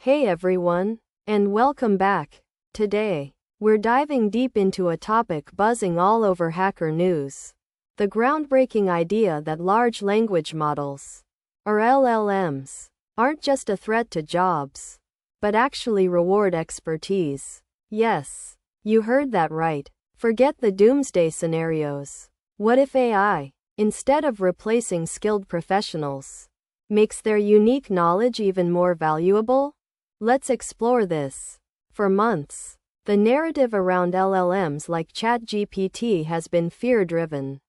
Hey everyone, and welcome back. Today, we're diving deep into a topic buzzing all over hacker news. The groundbreaking idea that large language models, or LLMs, aren't just a threat to jobs, but actually reward expertise. Yes, you heard that right. Forget the doomsday scenarios. What if AI, instead of replacing skilled professionals, makes their unique knowledge even more valuable? Let's explore this. For months, the narrative around LLMs like ChatGPT has been fear-driven.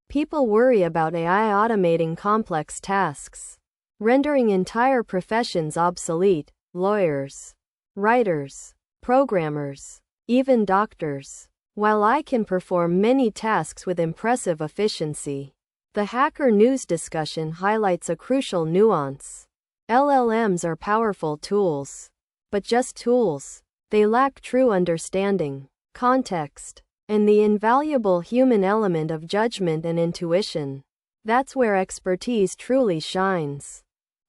People worry about AI automating complex tasks, rendering entire professions obsolete: lawyers, writers, programmers, even doctors. While I can perform many tasks with impressive efficiency, the Hacker News discussion highlights a crucial nuance. LLMs are powerful tools, but just tools. They lack true understanding, context, and the invaluable human element of judgment and intuition. That's where expertise truly shines.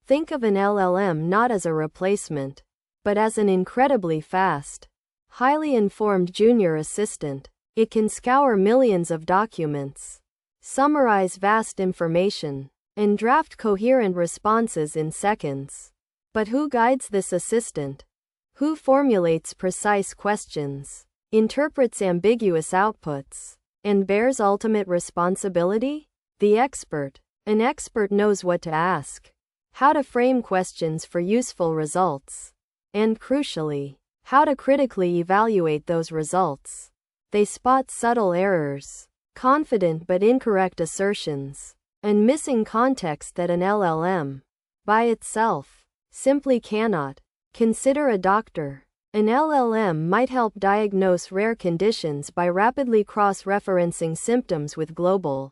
Think of an LLM not as a replacement, but as an incredibly fast, highly informed junior assistant. It can scour millions of documents, summarize vast information, and draft coherent responses in seconds. But who guides this assistant? Who formulates precise questions, interprets ambiguous outputs, and bears ultimate responsibility? The expert. An expert knows what to ask, how to frame questions for useful results, and crucially, how to critically evaluate those results. They spot subtle errors, confident but incorrect assertions, and missing context that an LLM, by itself, simply cannot. Consider a doctor. An LLM might help diagnose rare conditions by rapidly cross-referencing symptoms with global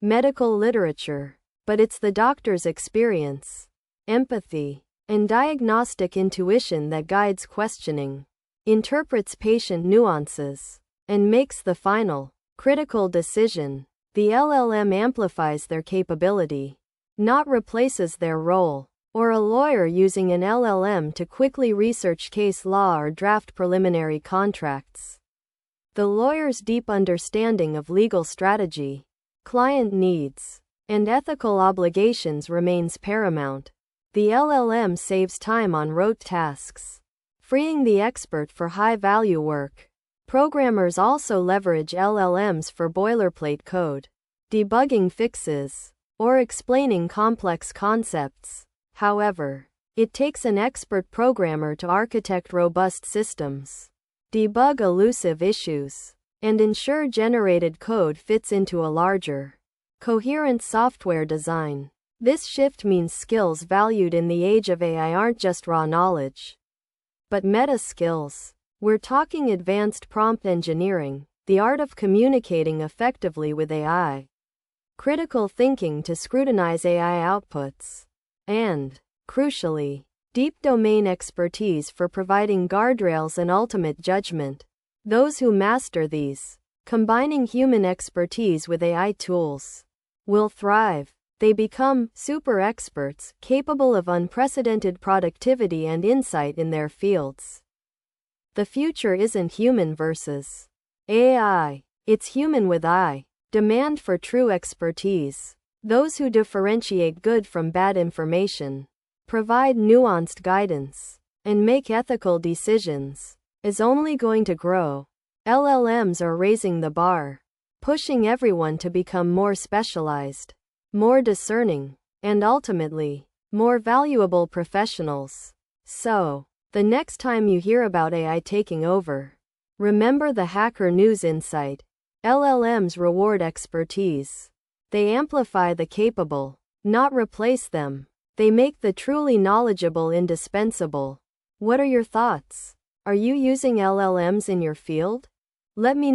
medical literature. But it's the doctor's experience, empathy, and diagnostic intuition that guides questioning, interprets patient nuances, and makes the final, critical decision. The LLM amplifies their capability, not replaces their role. Or a lawyer using an LLM to quickly research case law or draft preliminary contracts. The lawyer's deep understanding of legal strategy, client needs, and ethical obligations remains paramount. The LLM saves time on rote tasks, freeing the expert for high-value work. Programmers also leverage LLMs for boilerplate code, debugging fixes, or explaining complex concepts. However, it takes an expert programmer to architect robust systems, debug elusive issues, and ensure generated code fits into a larger, coherent software design. This shift means skills valued in the age of AI aren't just raw knowledge, but meta skills. We're talking advanced prompt engineering, the art of communicating effectively with AI, critical thinking to scrutinize AI outputs, and, crucially, deep domain expertise for providing guardrails and ultimate judgment. Those who master these, combining human expertise with AI tools, will thrive. They become super experts, capable of unprecedented productivity and insight in their fields. The future isn't human versus AI, it's human with AI. Demand for true expertise. Those who differentiate good from bad information, provide nuanced guidance, and make ethical decisions, is only going to grow. LLMs are raising the bar, pushing everyone to become more specialized, more discerning, and ultimately, more valuable professionals. So, the next time you hear about AI taking over, remember the Hacker News insight. LLMs reward expertise. They amplify the capable, not replace them. They make the truly knowledgeable indispensable. What are your thoughts? Are you using LLMs in your field? Let me know.